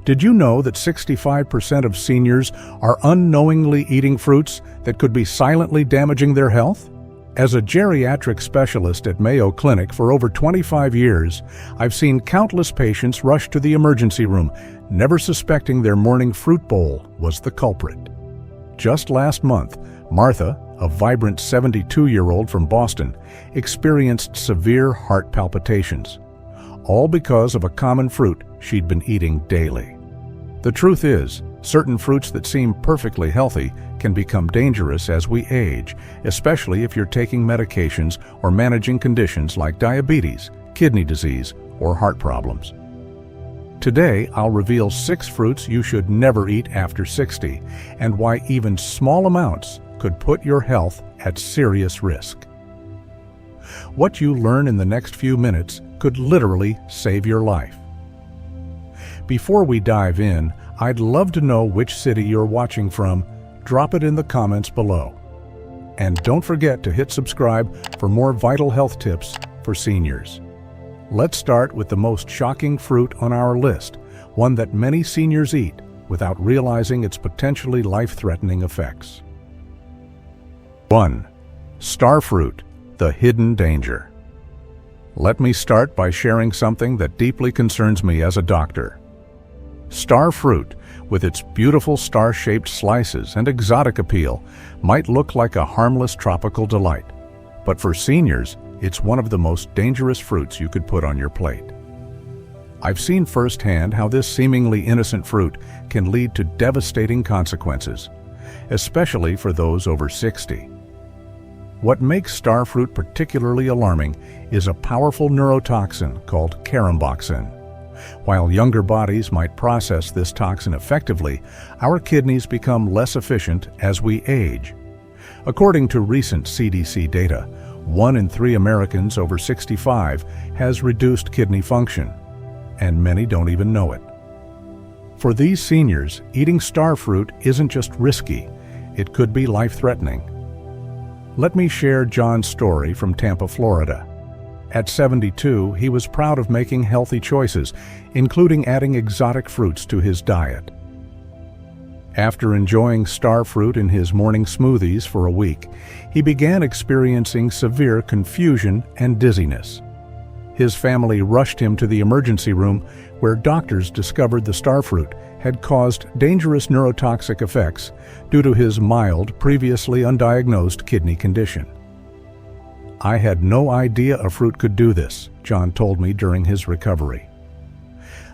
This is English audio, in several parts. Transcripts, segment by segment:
Did you know that 65% of seniors are unknowingly eating fruits that could be silently damaging their health? As a geriatric specialist at Mayo Clinic for over 25 years, I've seen countless patients rush to the emergency room, never suspecting their morning fruit bowl was the culprit. Just last month, Martha, a vibrant 72-year-old from Boston, experienced severe heart palpitations, all because of a common fruit she'd been eating daily. The truth is, certain fruits that seem perfectly healthy can become dangerous as we age, especially if you're taking medications or managing conditions like diabetes, kidney disease, or heart problems. Today, I'll reveal 6 fruits you should never eat after 60, and why even small amounts could put your health at serious risk. What you learn in the next few minutes could literally save your life. Before we dive in, I'd love to know which city you're watching from. Drop it in the comments below. And don't forget to hit subscribe for more vital health tips for seniors. Let's start with the most shocking fruit on our list, one that many seniors eat without realizing its potentially life-threatening effects. 1. Star fruit, the hidden danger. Let me start by sharing something that deeply concerns me as a doctor. Star fruit, with its beautiful star-shaped slices and exotic appeal, might look like a harmless tropical delight. But for seniors, it's one of the most dangerous fruits you could put on your plate. I've seen firsthand how this seemingly innocent fruit can lead to devastating consequences, especially for those over 60. What makes star fruit particularly alarming is a powerful neurotoxin called caramboxin. While younger bodies might process this toxin effectively, our kidneys become less efficient as we age. According to recent CDC data, 1 in 3 Americans over 65 has reduced kidney function, and many don't even know it. For these seniors, eating star fruit isn't just risky, it could be life-threatening. Let me share John's story from Tampa, Florida. At 72, he was proud of making healthy choices, including adding exotic fruits to his diet. After enjoying star fruit in his morning smoothies for a week, he began experiencing severe confusion and dizziness. His family rushed him to the emergency room, where doctors discovered the star fruit had caused dangerous neurotoxic effects due to his mild, previously undiagnosed kidney condition. "I had no idea a fruit could do this," John told me during his recovery.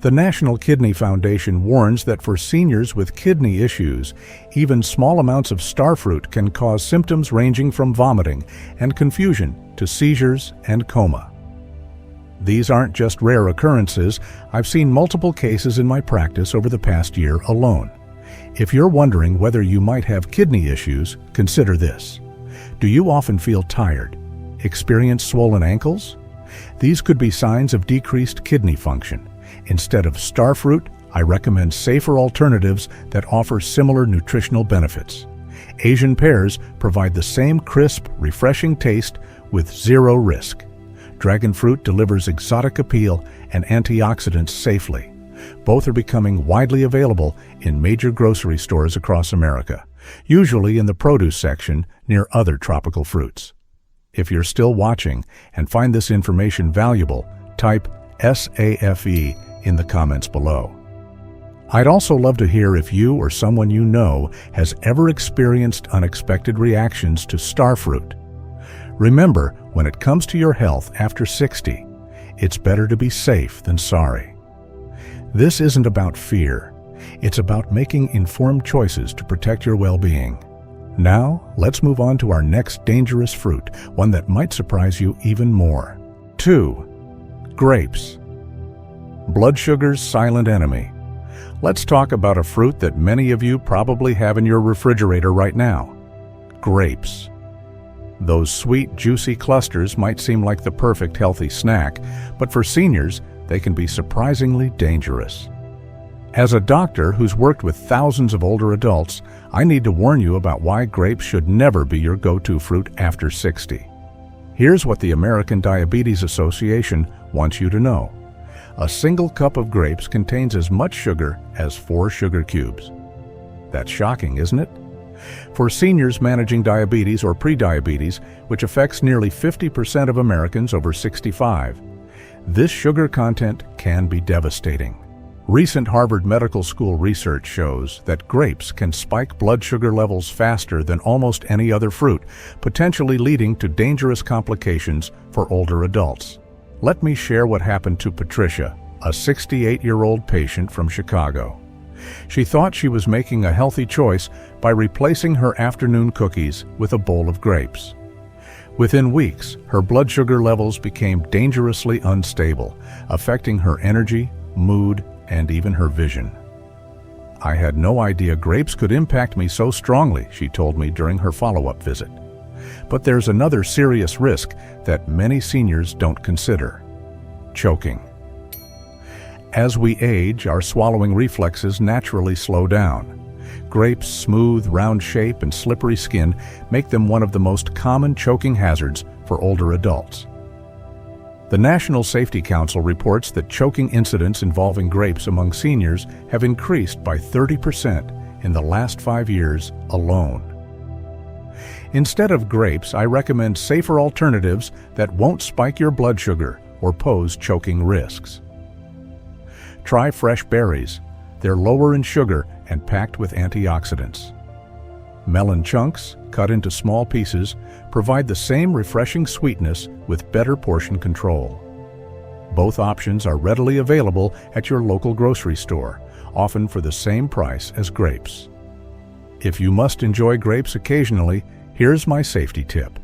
The National Kidney Foundation warns that for seniors with kidney issues, even small amounts of star fruit can cause symptoms ranging from vomiting and confusion to seizures and coma. These aren't just rare occurrences. I've seen multiple cases in my practice over the past year alone. If you're wondering whether you might have kidney issues, consider this. Do you often feel tired? Experience swollen ankles? These could be signs of decreased kidney function. Instead of star fruit, I recommend safer alternatives that offer similar nutritional benefits. Asian pears provide the same crisp, refreshing taste with zero risk. Dragon fruit delivers exotic appeal and antioxidants safely. Both are becoming widely available in major grocery stores across America, usually in the produce section near other tropical fruits. If you're still watching and find this information valuable, type SAFE in the comments below. I'd also love to hear if you or someone you know has ever experienced unexpected reactions to star fruit. Remember, when it comes to your health after 60, it's better to be safe than sorry. This isn't about fear. It's about making informed choices to protect your well-being. Now, let's move on to our next dangerous fruit, one that might surprise you even more. 2. Grapes. Blood sugar's silent enemy. Let's talk about a fruit that many of you probably have in your refrigerator right now. Grapes. Those sweet, juicy clusters might seem like the perfect healthy snack, but for seniors, they can be surprisingly dangerous. As a doctor who's worked with thousands of older adults, I need to warn you about why grapes should never be your go-to fruit after 60. Here's what the American Diabetes Association wants you to know. A single cup of grapes contains as much sugar as 4 sugar cubes. That's shocking, isn't it? For seniors managing diabetes or prediabetes, which affects nearly 50% of Americans over 65, this sugar content can be devastating. Recent Harvard Medical School research shows that grapes can spike blood sugar levels faster than almost any other fruit, potentially leading to dangerous complications for older adults. Let me share what happened to Patricia, a 68-year-old patient from Chicago. She thought she was making a healthy choice by replacing her afternoon cookies with a bowl of grapes. Within weeks, her blood sugar levels became dangerously unstable, affecting her energy, mood, and even her vision. "I had no idea grapes could impact me so strongly," she told me during her follow-up visit. But there's another serious risk that many seniors don't consider: choking. As we age, our swallowing reflexes naturally slow down. Grapes' smooth, round shape and slippery skin make them one of the most common choking hazards for older adults. The National Safety Council reports that choking incidents involving grapes among seniors have increased by 30% in the last 5 years alone. Instead of grapes, I recommend safer alternatives that won't spike your blood sugar or pose choking risks. Try fresh berries. They're lower in sugar and packed with antioxidants. Melon chunks, cut into small pieces, provide the same refreshing sweetness with better portion control. Both options are readily available at your local grocery store, often for the same price as grapes. If you must enjoy grapes occasionally, here's my safety tip.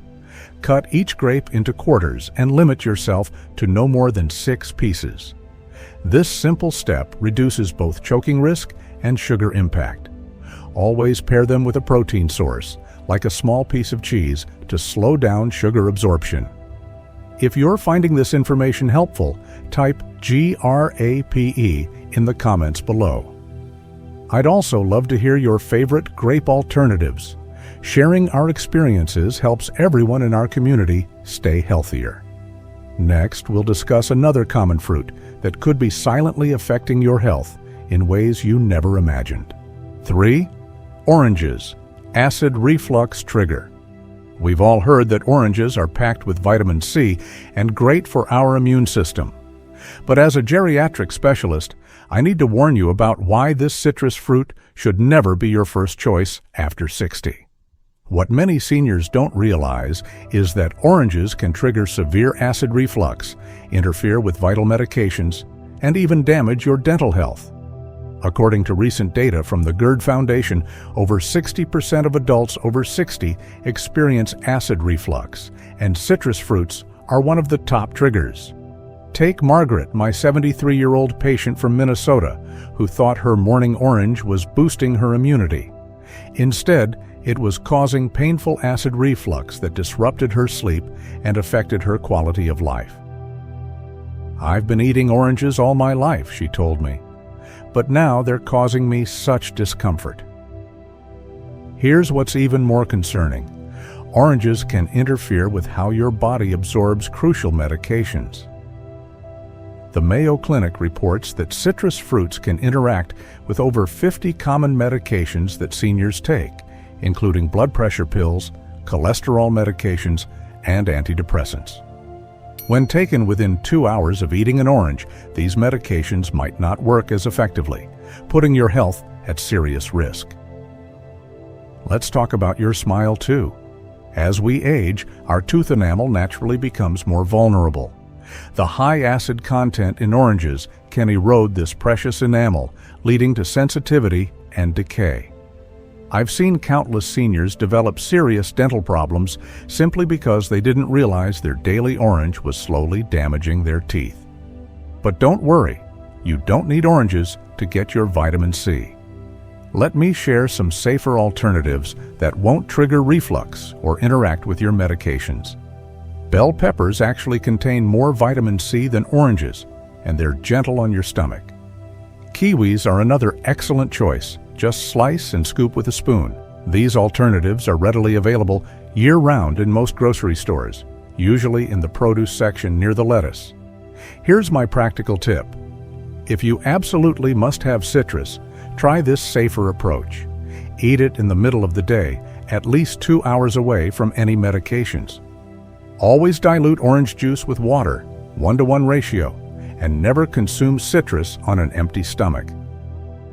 Cut each grape into quarters and limit yourself to no more than 6 pieces. This simple step reduces both choking risk and sugar impact. Always pair them with a protein source, like a small piece of cheese, to slow down sugar absorption. If you're finding this information helpful, type GRAPE in the comments below. I'd also love to hear your favorite grape alternatives. Sharing our experiences helps everyone in our community stay healthier. Next, we'll discuss another common fruit that could be silently affecting your health in ways you never imagined. 3. Oranges, acid reflux trigger. We've all heard that oranges are packed with vitamin C and great for our immune system. But as a geriatric specialist, I need to warn you about why this citrus fruit should never be your first choice after 60. What many seniors don't realize is that oranges can trigger severe acid reflux, interfere with vital medications, and even damage your dental health. According to recent data from the GERD Foundation, over 60% of adults over 60 experience acid reflux, and citrus fruits are one of the top triggers. Take Margaret, my 73-year-old patient from Minnesota, who thought her morning orange was boosting her immunity. Instead, it was causing painful acid reflux that disrupted her sleep and affected her quality of life. "I've been eating oranges all my life," she told me, "but now they're causing me such discomfort." Here's what's even more concerning. Oranges can interfere with how your body absorbs crucial medications. The Mayo Clinic reports that citrus fruits can interact with over 50 common medications that seniors take, including blood pressure pills, cholesterol medications, and antidepressants. When taken within 2 hours of eating an orange, these medications might not work as effectively, putting your health at serious risk. Let's talk about your smile too. As we age, our tooth enamel naturally becomes more vulnerable. The high acid content in oranges can erode this precious enamel, leading to sensitivity and decay. I've seen countless seniors develop serious dental problems simply because they didn't realize their daily orange was slowly damaging their teeth. But don't worry, you don't need oranges to get your vitamin C. Let me share some safer alternatives that won't trigger reflux or interact with your medications. Bell peppers actually contain more vitamin C than oranges, and they're gentle on your stomach. Kiwis are another excellent choice. Just slice and scoop with a spoon. These alternatives are readily available year-round in most grocery stores, usually in the produce section near the lettuce. Here's my practical tip. If you absolutely must have citrus, try this safer approach. Eat it in the middle of the day, at least 2 hours away from any medications. Always dilute orange juice with water, 1-to-1 ratio, and never consume citrus on an empty stomach.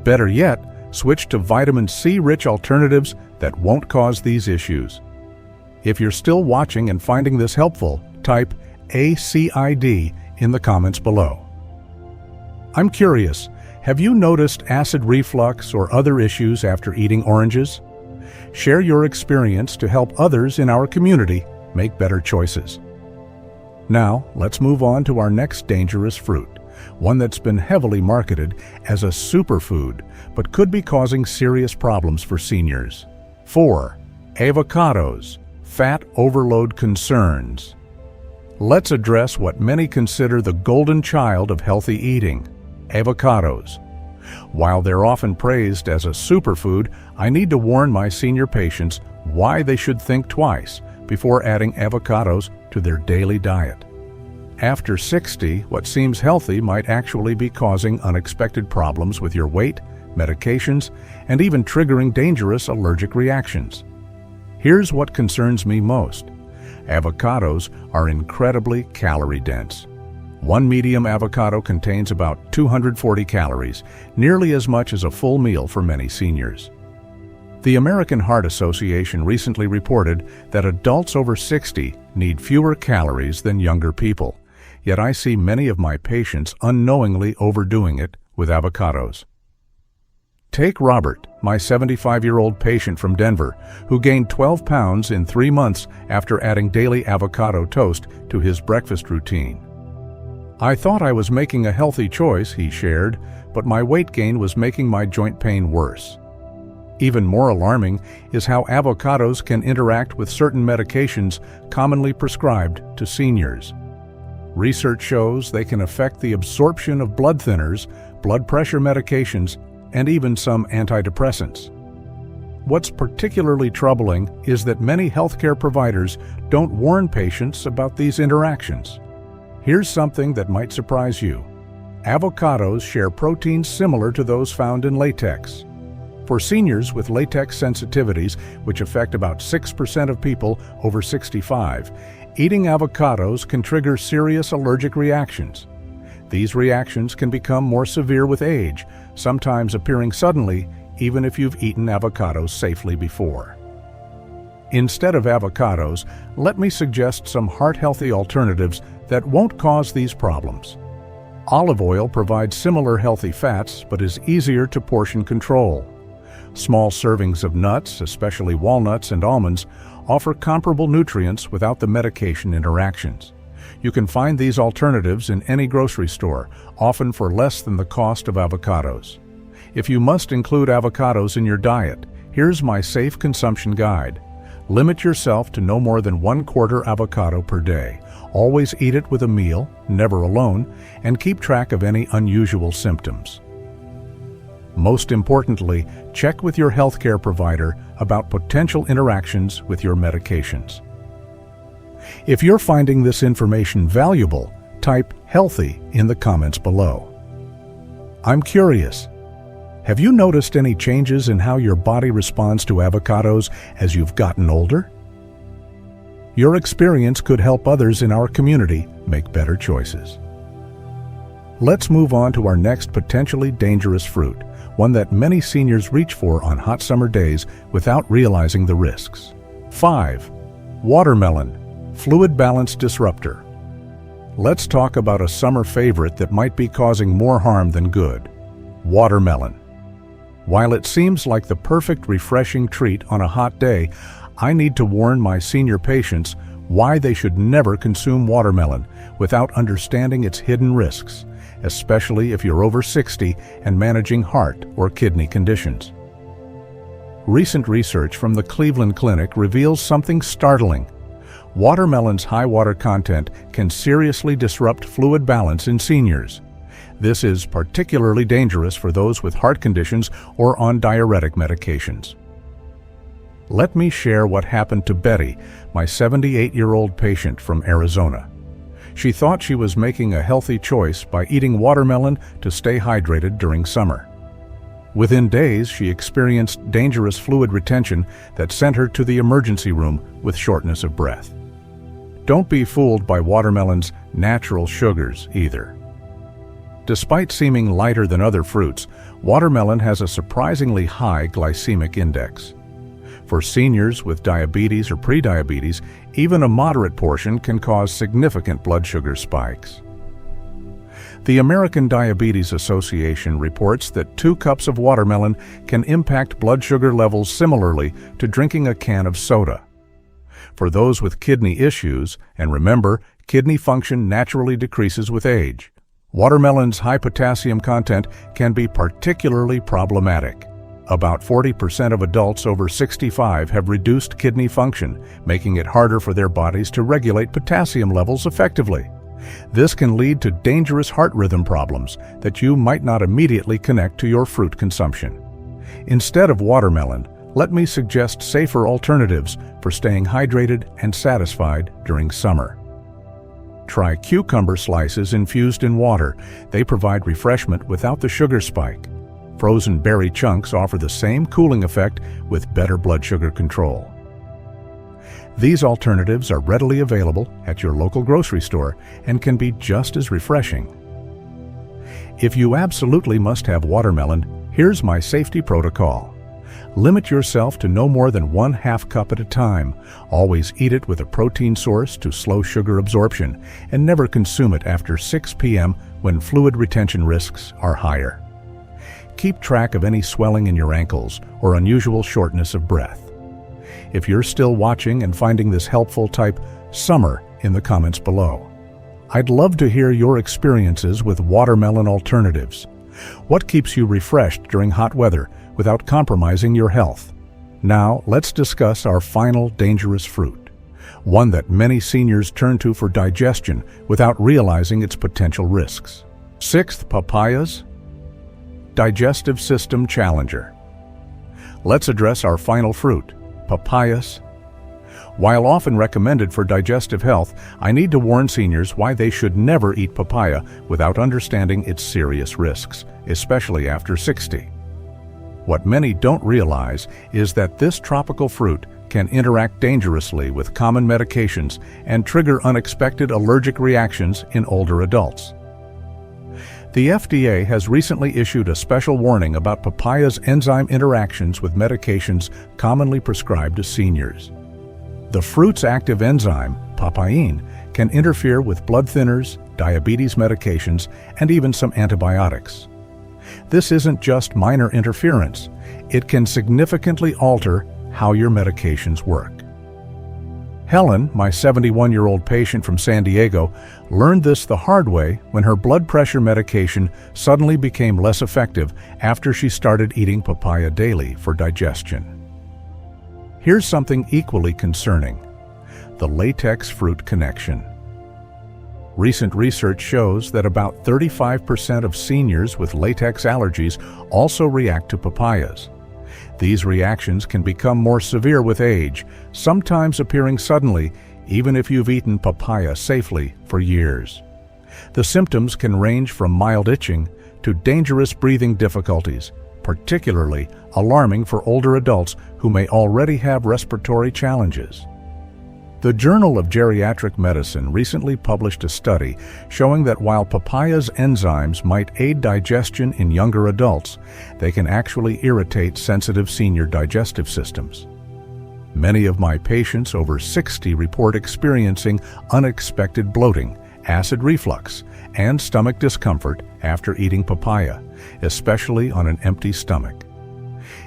Better yet, switch to vitamin C-rich alternatives that won't cause these issues. If you're still watching and finding this helpful, type ACID in the comments below. I'm curious, have you noticed acid reflux or other issues after eating oranges? Share your experience to help others in our community make better choices. Now, let's move on to our next dangerous fruit, one that's been heavily marketed as a superfood, but could be causing serious problems for seniors. 4. Avocados, fat overload concerns. Let's address what many consider the golden child of healthy eating, avocados. While they're often praised as a superfood, I need to warn my senior patients why they should think twice before adding avocados to their daily diet. After 60, what seems healthy might actually be causing unexpected problems with your weight, medications, and even triggering dangerous allergic reactions. Here's what concerns me most. Avocados are incredibly calorie-dense. One medium avocado contains about 240 calories, nearly as much as a full meal for many seniors. The American Heart Association recently reported that adults over 60 need fewer calories than younger people, yet I see many of my patients unknowingly overdoing it with avocados. Take Robert, my 75-year-old patient from Denver, who gained 12 pounds in 3 months after adding daily avocado toast to his breakfast routine. I thought I was making a healthy choice, he shared, but my weight gain was making my joint pain worse. Even more alarming is how avocados can interact with certain medications commonly prescribed to seniors. Research shows they can affect the absorption of blood thinners, blood pressure medications, and even some antidepressants. What's particularly troubling is that many healthcare providers don't warn patients about these interactions. Here's something that might surprise you. Avocados share proteins similar to those found in latex. For seniors with latex sensitivities, which affect about 6% of people over 65, eating avocados can trigger serious allergic reactions. These reactions can become more severe with age, sometimes appearing suddenly, even if you've eaten avocados safely before. Instead of avocados, let me suggest some heart-healthy alternatives that won't cause these problems. Olive oil provides similar healthy fats, but is easier to portion control. Small servings of nuts, especially walnuts and almonds, offer comparable nutrients without the medication interactions. You can find these alternatives in any grocery store, often for less than the cost of avocados. If you must include avocados in your diet, here's my safe consumption guide. Limit yourself to no more than 1/4 avocado per day. Always eat it with a meal, never alone, and keep track of any unusual symptoms. Most importantly, check with your healthcare provider about potential interactions with your medications. If you're finding this information valuable, type "healthy" in the comments below. I'm curious, have you noticed any changes in how your body responds to avocados as you've gotten older? Your experience could help others in our community make better choices. Let's move on to our next potentially dangerous fruit, one that many seniors reach for on hot summer days without realizing the risks. 5. Watermelon, fluid balance disruptor. Let's talk about a summer favorite that might be causing more harm than good: watermelon. While it seems like the perfect refreshing treat on a hot day, I need to warn my senior patients why they should never consume watermelon without understanding its hidden risks, especially if you're over 60 and managing heart or kidney conditions. Recent research from the Cleveland Clinic reveals something startling. Watermelon's high water content can seriously disrupt fluid balance in seniors. This is particularly dangerous for those with heart conditions or on diuretic medications. Let me share what happened to Betty, my 78-year-old patient from Arizona. She thought she was making a healthy choice by eating watermelon to stay hydrated during summer. Within days, she experienced dangerous fluid retention that sent her to the emergency room with shortness of breath. Don't be fooled by watermelon's natural sugars either. Despite seeming lighter than other fruits, watermelon has a surprisingly high glycemic index. For seniors with diabetes or prediabetes, even a moderate portion can cause significant blood sugar spikes. The American Diabetes Association reports that 2 cups of watermelon can impact blood sugar levels similarly to drinking a can of soda. For those with kidney issues, and remember, kidney function naturally decreases with age, watermelon's high potassium content can be particularly problematic. About 40% of adults over 65 have reduced kidney function, making it harder for their bodies to regulate potassium levels effectively. This can lead to dangerous heart rhythm problems that you might not immediately connect to your fruit consumption. Instead of watermelon, let me suggest safer alternatives for staying hydrated and satisfied during summer. Try cucumber slices infused in water. They provide refreshment without the sugar spike. Frozen berry chunks offer the same cooling effect with better blood sugar control. These alternatives are readily available at your local grocery store and can be just as refreshing. If you absolutely must have watermelon, here's my safety protocol. Limit yourself to no more than 1/2 cup at a time. Always eat it with a protein source to slow sugar absorption, and never consume it after 6 p.m. when fluid retention risks are higher. Keep track of any swelling in your ankles or unusual shortness of breath. If you're still watching and finding this helpful, type "summer" in the comments below. I'd love to hear your experiences with watermelon alternatives. What keeps you refreshed during hot weather without compromising your health? Now, let's discuss our final dangerous fruit, one that many seniors turn to for digestion without realizing its potential risks. 6th, papayas, digestive system challenger. Let's address our final fruit, papayas. While often recommended for digestive health, I need to warn seniors why they should never eat papaya without understanding its serious risks, especially after 60. What many don't realize is that this tropical fruit can interact dangerously with common medications and trigger unexpected allergic reactions in older adults. The FDA has recently issued a special warning about papaya's enzyme interactions with medications commonly prescribed to seniors. The fruit's active enzyme, papain, can interfere with blood thinners, diabetes medications, and even some antibiotics. This isn't just minor interference. It can significantly alter how your medications work. Helen, my 71-year-old patient from San Diego, learned this the hard way when her blood pressure medication suddenly became less effective after she started eating papaya daily for digestion. Here's something equally concerning: the latex-fruit connection. Recent research shows that about 35% of seniors with latex allergies also react to papayas. These reactions can become more severe with age, sometimes appearing suddenly, even if you've eaten papaya safely for years. The symptoms can range from mild itching to dangerous breathing difficulties, particularly alarming for older adults who may already have respiratory challenges. The Journal of Geriatric Medicine recently published a study showing that while papaya's enzymes might aid digestion in younger adults, they can actually irritate sensitive senior digestive systems. Many of my patients over 60 report experiencing unexpected bloating, acid reflux, and stomach discomfort after eating papaya, especially on an empty stomach.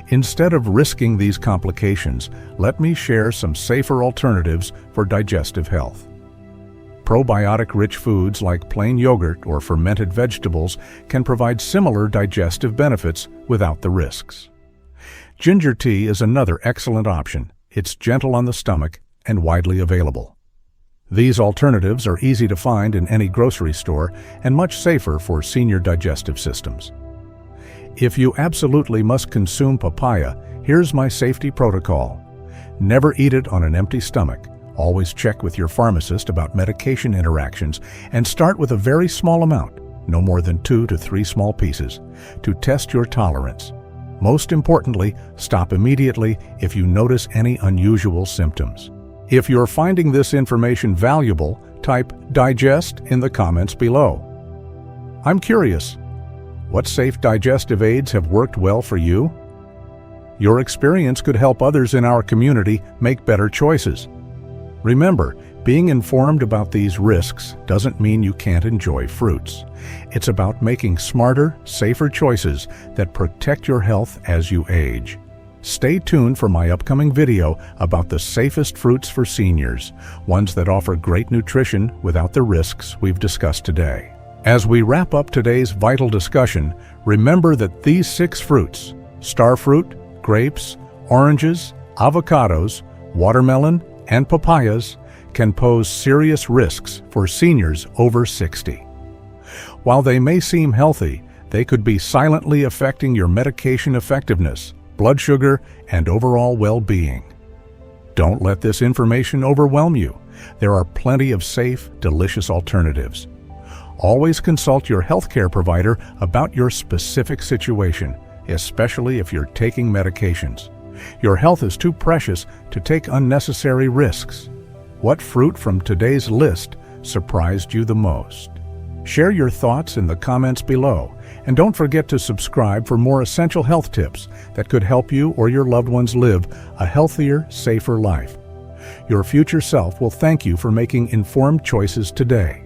Instead of risking these complications, let me share some safer alternatives for digestive health. Probiotic-rich foods like plain yogurt or fermented vegetables can provide similar digestive benefits without the risks. Ginger tea is another excellent option. It's gentle on the stomach and widely available. These alternatives are easy to find in any grocery store and much safer for senior digestive systems. If you absolutely must consume papaya, here's my safety protocol. Never eat it on an empty stomach. Always check with your pharmacist about medication interactions and start with a very small amount, no more than 2 to 3 small pieces, to test your tolerance. Most importantly, stop immediately if you notice any unusual symptoms. If you're finding this information valuable, type "digest" in the comments below. I'm curious, what safe digestive aids have worked well for you? Your experience could help others in our community make better choices. Remember, being informed about these risks doesn't mean you can't enjoy fruits. It's about making smarter, safer choices that protect your health as you age. Stay tuned for my upcoming video about the safest fruits for seniors, ones that offer great nutrition without the risks we've discussed today. As we wrap up today's vital discussion, remember that these 6 fruits, starfruit, grapes, oranges, avocados, watermelon, and papayas, can pose serious risks for seniors over 60. While they may seem healthy, they could be silently affecting your medication effectiveness, blood sugar, and overall well-being. Don't let this information overwhelm you. There are plenty of safe, delicious alternatives. Always consult your healthcare provider about your specific situation, especially if you're taking medications. Your health is too precious to take unnecessary risks. What fruit from today's list surprised you the most? Share your thoughts in the comments below, and don't forget to subscribe for more essential health tips that could help you or your loved ones live a healthier, safer life. Your future self will thank you for making informed choices today.